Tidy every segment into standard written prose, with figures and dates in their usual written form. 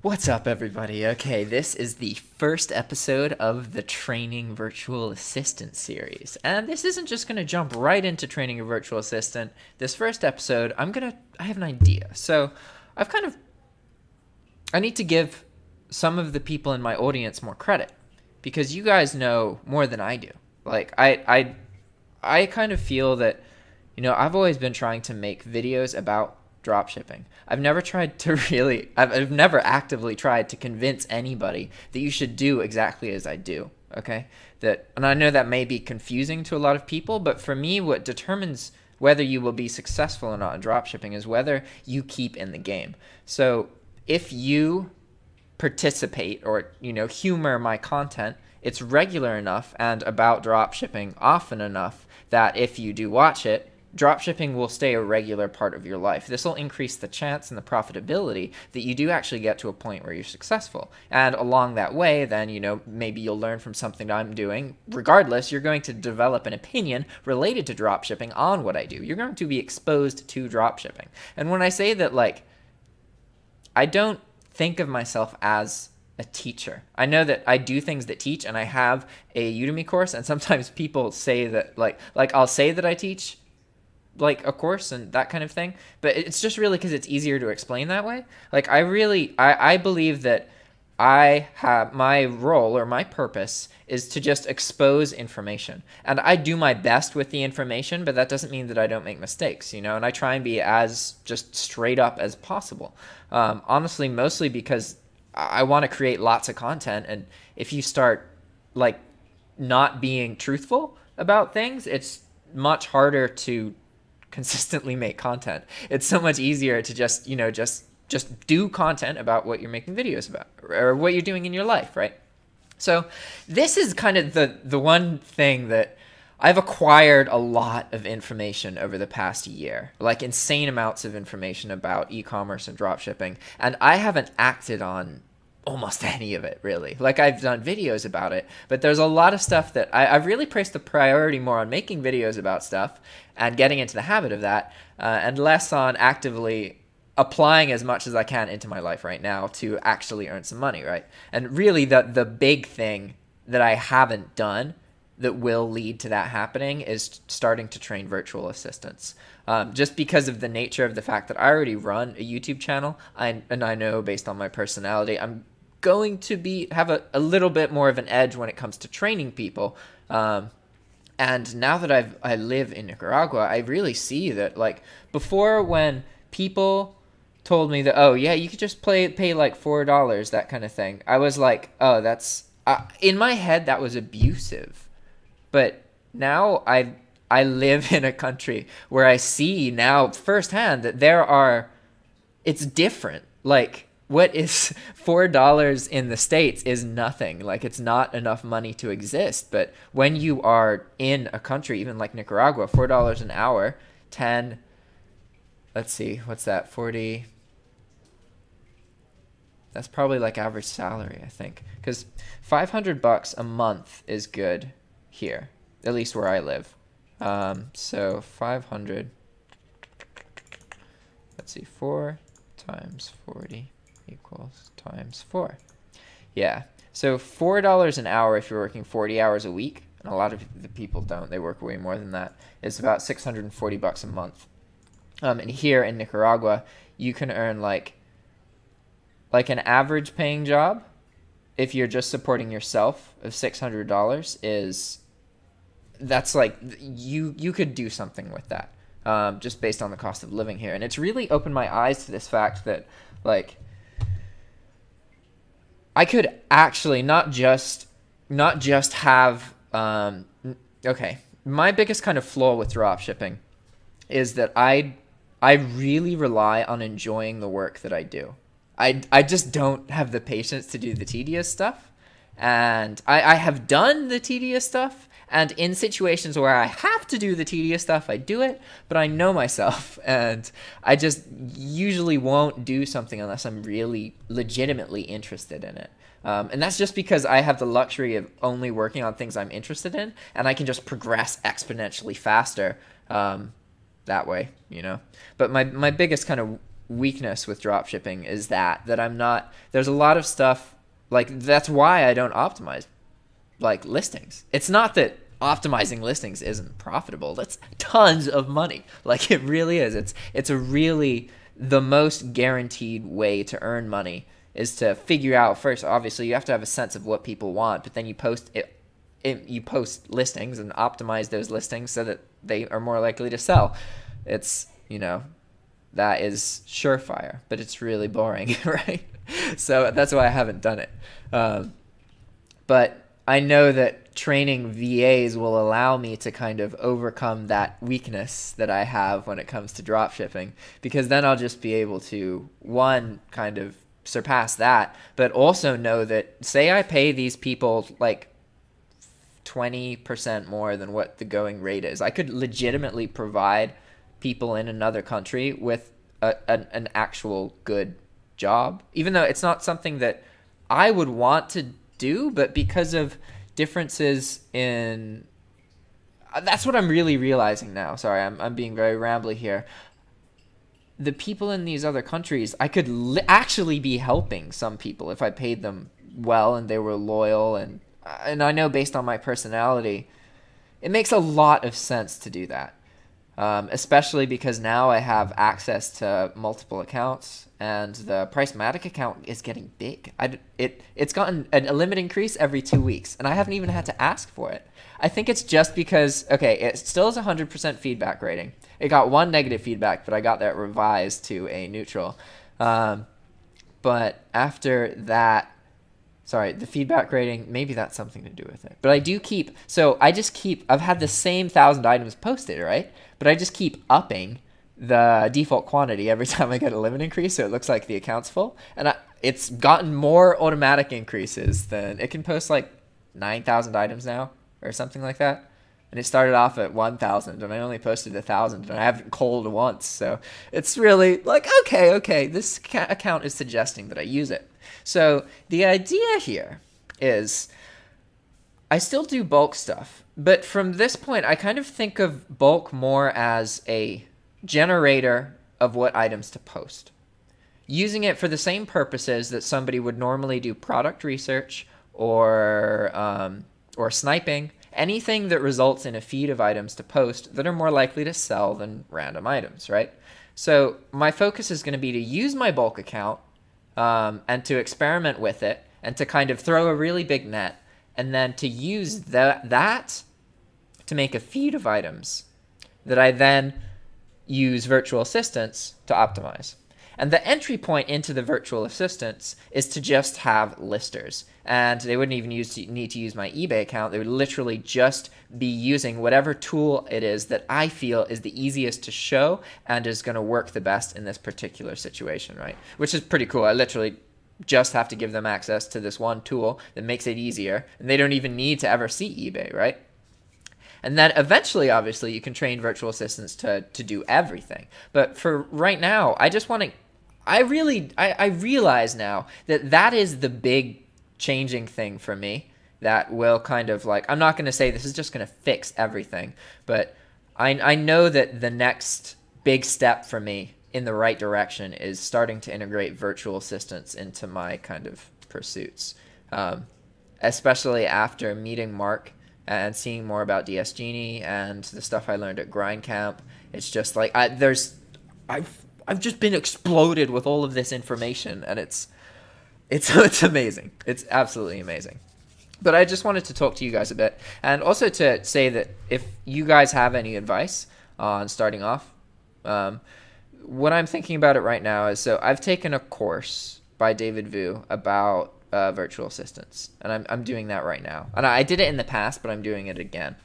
What's up, everybody? Okay, this is the first episode of the Training Virtual Assistant series. And this isn't just going to jump right into training a virtual assistant. This first episode, I have an idea. So I need to give some of the people in my audience more credit because you guys know more than I do. Like, I kind of feel that, I've always been trying to make videos about dropshipping. I've never actively tried to convince anybody that you should do exactly as I do. Okay, and I know that may be confusing to a lot of people, but for me, what determines whether you will be successful or not in dropshipping is whether you keep in the game. So if you participate or humor my content, it's regular enough and about dropshipping often enough that if you do watch it, dropshipping will stay a regular part of your life. This will increase the chance and the profitability that you do actually get to a point where you're successful. And along that way, then, maybe you'll learn from something that I'm doing. Regardless, you're going to develop an opinion related to dropshipping on what I do. You're going to be exposed to dropshipping. And when I say that, I don't think of myself as a teacher. I know that I do things that teach, and I have a Udemy course, and sometimes people say that, I'll say that I teach a course and that kind of thing, but it's just really because it's easier to explain that way. I believe that I have my role or my purpose is to just expose information, and I do my best with the information, but that doesn't mean that I don't make mistakes, and I try and be as just straight up as possible. Honestly, mostly because I want to create lots of content, and if you start not being truthful about things, it's much harder to consistently make content. It's so much easier to just do content about what you're making videos about or what you're doing in your life, right? So this is kind of the one thing that I've acquired a lot of information over the past year, insane amounts of information about e-commerce and dropshipping, and I haven't acted on almost any of it, really. I've done videos about it, but there's a lot of stuff that I've really placed the priority more on making videos about stuff and getting into the habit of that, and less on actively applying as much as I can into my life right now to actually earn some money, right? And really the big thing that I haven't done that will lead to that happening is starting to train virtual assistants. Just because of the nature of the fact that I already run a YouTube channel, and I know based on my personality, I'm going to have a little bit more of an edge when it comes to training people. And now that I live in Nicaragua, I really see that before, when people told me that, oh yeah, you could just pay $4, that kind of thing, I was like, oh, that's in my head that was abusive. But now I live in a country where I see now firsthand that it's different. What is $4 in the States is nothing. It's not enough money to exist. But when you are in a country, even like Nicaragua, $4 an hour, let's see, what's that, 40, that's probably average salary, I think. Because $500 a month is good here, at least where I live. So 500, let's see, 4 times 40 equals times 4. Yeah, so $4 an hour if you're working 40 hours a week, and a lot of the people don't, they work way more than that. It's about $640 a month. And here in Nicaragua, you can earn an average paying job, if you're just supporting yourself, of $600 that's you could do something with that, just based on the cost of living here. And it's really opened my eyes to this fact that I could actually not just have okay, my biggest kind of flaw with dropshipping is that I really rely on enjoying the work that I do. I just don't have the patience to do the tedious stuff, and I have done the tedious stuff, and in situations where I have to do the tedious stuff, I do it, but I know myself, and I just usually won't do something unless I'm really legitimately interested in it. And that's just because I have the luxury of only working on things I'm interested in, and I can just progress exponentially faster that way, But my biggest kind of weakness with drop shipping is that I'm not, there's a lot of stuff, like, that's why I don't optimize like listings. It's not that optimizing listings isn't profitable. That's tons of money. Like, it really is. It's a really, the most guaranteed way to earn money is to figure out first, obviously you have to have a sense of what people want, but then you post it, you post listings and optimize those listings so that they are more likely to sell. It's, you know, that is surefire, but it's really boring, right? So that's why I haven't done it. But I know that training VAs will allow me to kind of overcome that weakness that I have when it comes to drop shipping, because then I'll just be able to, one, kind of surpass that, but also know that, say I pay these people like 20% more than what the going rate is, I could legitimately provide people in another country with an actual good job, even though it's not something that I would want to do, but because of differences in, that's what I'm really realizing now. Sorry, I'm being very rambly here. The people in these other countries, I could actually be helping some people if I paid them well and they were loyal, and I know based on my personality, it makes a lot of sense to do that. Especially because now I have access to multiple accounts, and the Pricematic account is getting big. It's gotten a limit increase every 2 weeks, and I haven't even had to ask for it. I think it's just because, okay, it still has 100% feedback rating. It got 1 negative feedback, but I got that revised to a neutral. But after that, sorry, the feedback rating, maybe that's something to do with it. But I do keep, so I just keep, I've had the same 1,000 items posted, right? But I just keep upping the default quantity every time I get a limit increase, so it looks like the account's full. And it's gotten more automatic increases than, it can post like 9,000 items now or something like that. And it started off at 1,000, and I only posted 1,000, and I haven't culled once. So it's really like, okay, this account is suggesting that I use it. So the idea here is I still do bulk stuff, but from this point, I kind of think of bulk more as a generator of what items to post, using it for the same purposes that somebody would normally do product research or sniping, anything that results in a feed of items to post that are more likely to sell than random items, right? So my focus is going to be to use my bulk account and to experiment with it and to kind of throw a really big net, and then to use that to make a feed of items that I then use virtual assistants to optimize. And the entry point into the virtual assistants is to just have listers. And they wouldn't even need to use my eBay account. They would literally just be using whatever tool it is that I feel is the easiest to show and is going to work the best in this particular situation, right? Which is pretty cool. I literally just have to give them access to this one tool that makes it easier. And they don't even need to ever see eBay, right? And then eventually, obviously, you can train virtual assistants to do everything. But for right now, I just want to, I realize now that is the big changing thing for me that will kind of like, I'm not going to say this is just going to fix everything, but I know that the next big step for me in the right direction is starting to integrate virtual assistants into my kind of pursuits, especially after meeting Mark and seeing more about DS Genie and the stuff I learned at Grind Camp. It's just like I've just been exploded with all of this information, and it's amazing. It's absolutely amazing. But I just wanted to talk to you guys a bit, and also to say that if you guys have any advice on starting off, what I'm thinking about it right now is, so I've taken a course by David Vu about virtual assistants, and I'm doing that right now. And I did it in the past, but I'm doing it again.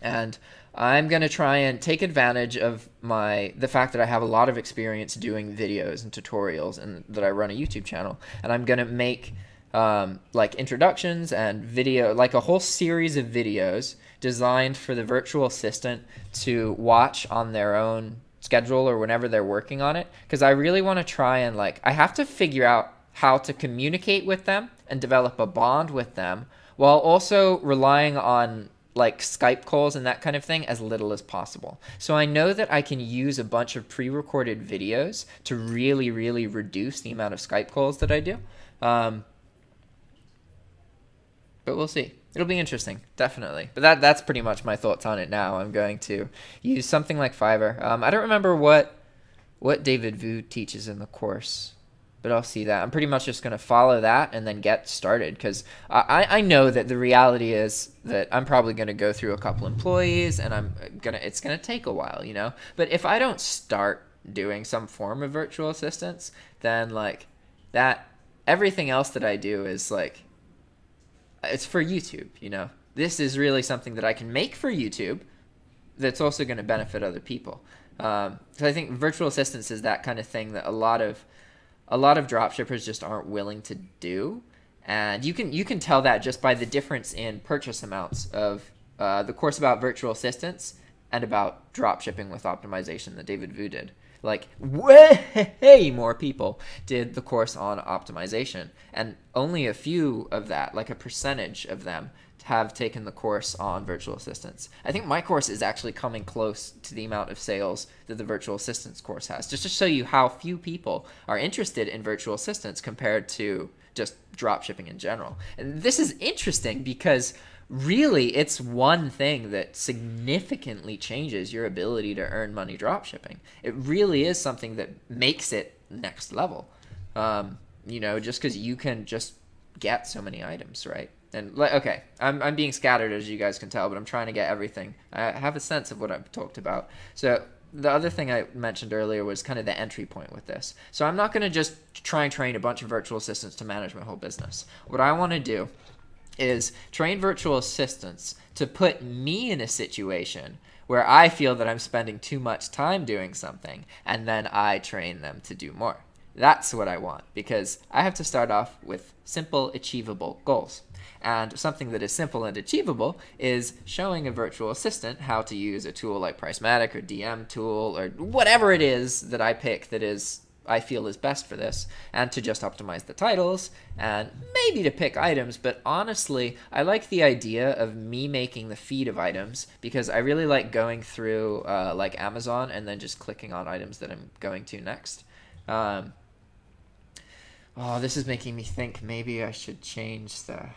And I'm going to try and take advantage of the fact that I have a lot of experience doing videos and tutorials, and that I run a YouTube channel. And I'm going to make like introductions and video, like a whole series of videos designed for the virtual assistant to watch on their own schedule or whenever they're working on it. Because I really want to try and I have to figure out how to communicate with them and develop a bond with them while also relying on like Skype calls and that kind of thing as little as possible. So I know that I can use a bunch of pre-recorded videos to really, really reduce the amount of Skype calls that I do. But we'll see. It'll be interesting, definitely. But that's pretty much my thoughts on it now. I'm going to use something like Fiverr. I don't remember what David Vu teaches in the course, but I'll see that. I'm pretty much just going to follow that and then get started, because I know that the reality is that I'm probably going to go through a couple employees, and it's going to take a while, you know? But if I don't start doing some form of virtual assistance, then like that, everything else that I do is like, it's for YouTube, you know? This is really something that I can make for YouTube that's also going to benefit other people. So I think virtual assistance is that kind of thing that a lot of dropshippers just aren't willing to do. And you can tell that just by the difference in purchase amounts of the course about virtual assistance and about dropshipping with optimization that David Vu did. Like, way more people did the course on optimization, and only a few of that, like a percentage of them, have taken the course on virtual assistance. I think my course is actually coming close to the amount of sales that the virtual assistance course has, just to show you how few people are interested in virtual assistance compared to just dropshipping in general. And this is interesting because really it's one thing that significantly changes your ability to earn money dropshipping. It really is something that makes it next level. You know, just because you can just get so many items, right? And okay, I'm being scattered, as you guys can tell, but I'm trying to get everything. I have a sense of what I've talked about. So the other thing I mentioned earlier was kind of the entry point with this. So I'm not going to just try and train a bunch of virtual assistants to manage my whole business. What I want to do is train virtual assistants to put me in a situation where I feel that I'm spending too much time doing something, and then I train them to do more. That's what I want, because I have to start off with simple, achievable goals. And something that is simple and achievable is showing a virtual assistant how to use a tool like Pricematic or DM tool or whatever it is that I pick that is I feel is best for this, and to just optimize the titles and maybe to pick items. But honestly, I like the idea of me making the feed of items, because I really like going through like Amazon and then just clicking on items that I'm going to next. Oh, this is making me think maybe I should change the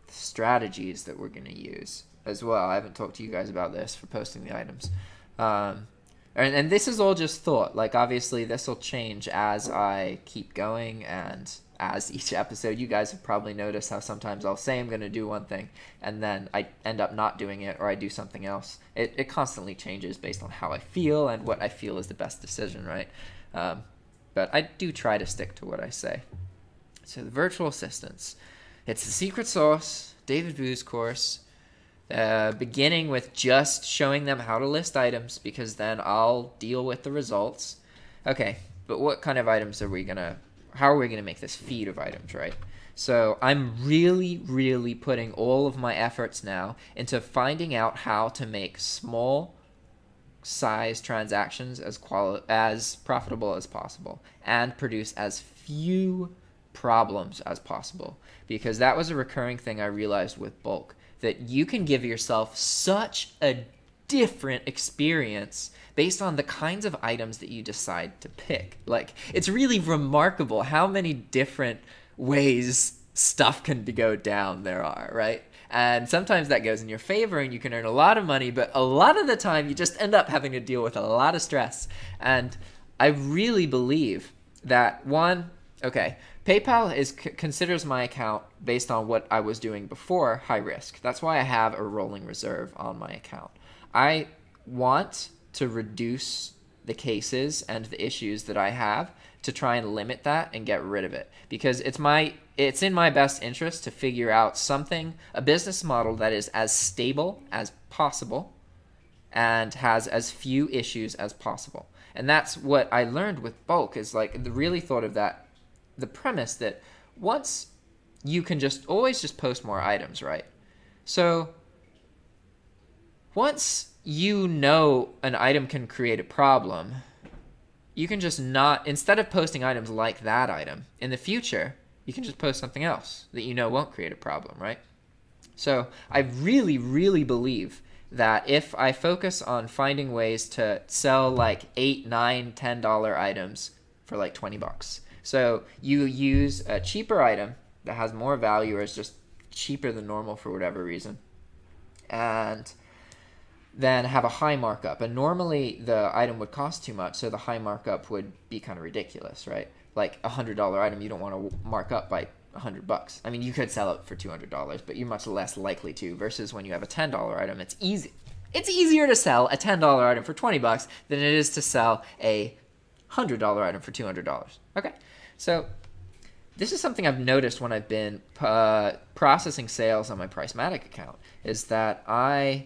strategies that we're going to use as well. I haven't talked to you guys about this for posting the items. And this is all just thought. Like, obviously, this will change as I keep going and as each episode. You guys have probably noticed how sometimes I'll say I'm going to do one thing, and then I end up not doing it, or I do something else. It constantly changes based on how I feel and what I feel is the best decision, right? But I do try to stick to what I say. So the virtual assistants. It's the secret sauce, David Vu's course. Beginning with just showing them how to list items, because then I'll deal with the results. Okay, but what kind of items are we gonna, how are we gonna make this feed of items, right? So I'm really, really putting all of my efforts now into finding out how to make small size transactions as profitable as possible and produce as few problems as possible, because that was a recurring thing I realized with bulk, that you can give yourself such a different experience based on the kinds of items that you decide to pick. Like, it's really remarkable how many different ways stuff can go down there are, right? And sometimes that goes in your favor and you can earn a lot of money, but a lot of the time you just end up having to deal with a lot of stress. And I really believe that PayPal considers my account based on what I was doing before high risk. That's why I have a rolling reserve on my account. I want to reduce the cases and the issues that I have to try and limit that and get rid of it, because it's in my best interest to figure out a business model that is as stable as possible and has as few issues as possible. And that's what I learned with bulk, is like really thought of that, the premise that once you can always just post more items, right? So once you know an item can create a problem, you can just instead of posting items like that item, in the future, you can just post something else that you know won't create a problem, right? So I really, really believe that if I focus on finding ways to sell like $8, $9, $10 items for like 20 bucks. So you use a cheaper item that has more value or is just cheaper than normal for whatever reason, and then have a high markup. And normally the item would cost too much, so the high markup would be kind of ridiculous, right? Like a $100 item, you don't want to mark up by $100. I mean, you could sell it for $200, but you're much less likely to, versus when you have a $10 item, it's easy. It's easier to sell a $10 item for 20 bucks than it is to sell a $100 item for $200. Okay, so this is something I've noticed when I've been processing sales on my Pricematic account, is that I've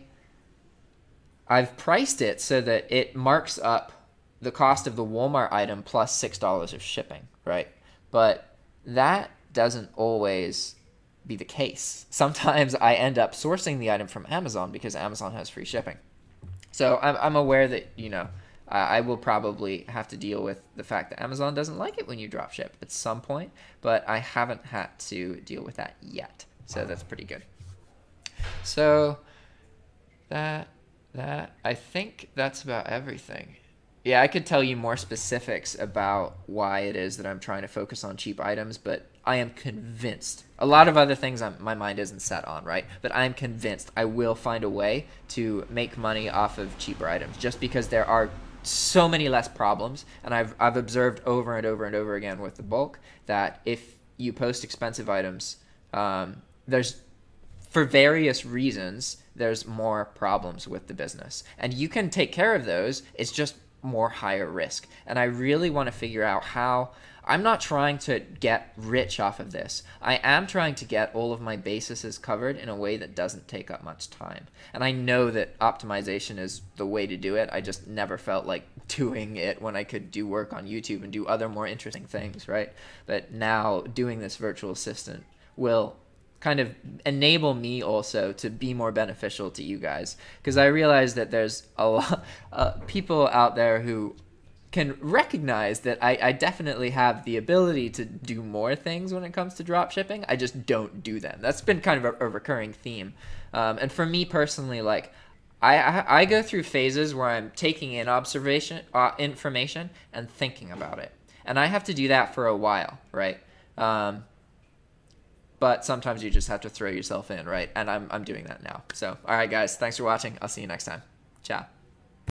priced it so that it marks up the cost of the Walmart item plus $6 of shipping, right? But that doesn't always be the case. Sometimes I end up sourcing the item from Amazon because Amazon has free shipping. So I'm aware that, you know, I will probably have to deal with the fact that Amazon doesn't like it when you drop ship at some point, but I haven't had to deal with that yet. So that's pretty good. So that I think that's about everything. Yeah, I could tell you more specifics about why it is that I'm trying to focus on cheap items, but I am convinced. A lot of other things my mind isn't set on, right? But I'm convinced I will find a way to make money off of cheaper items, just because there are so many less problems. And I've observed over and over and over again with the bulk that if you post expensive items, there's, for various reasons, there's more problems with the business. And you can take care of those. It's just more higher risk. And I really want to figure out how. I'm not trying to get rich off of this. I am trying to get all of my bases covered in a way that doesn't take up much time. And I know that optimization is the way to do it. I just never felt like doing it when I could do work on YouTube and do other more interesting things, right? But now doing this virtual assistant will kind of enable me also to be more beneficial to you guys, because I realize that there's a lot of people out there who can recognize that I definitely have the ability to do more things when it comes to drop shipping. I just don't do them. That's been kind of a recurring theme. And for me personally, like I go through phases where I'm taking in information and thinking about it. And I have to do that for a while, right? But sometimes you just have to throw yourself in, right? And I'm doing that now. So, all right, guys, thanks for watching. I'll see you next time. Ciao.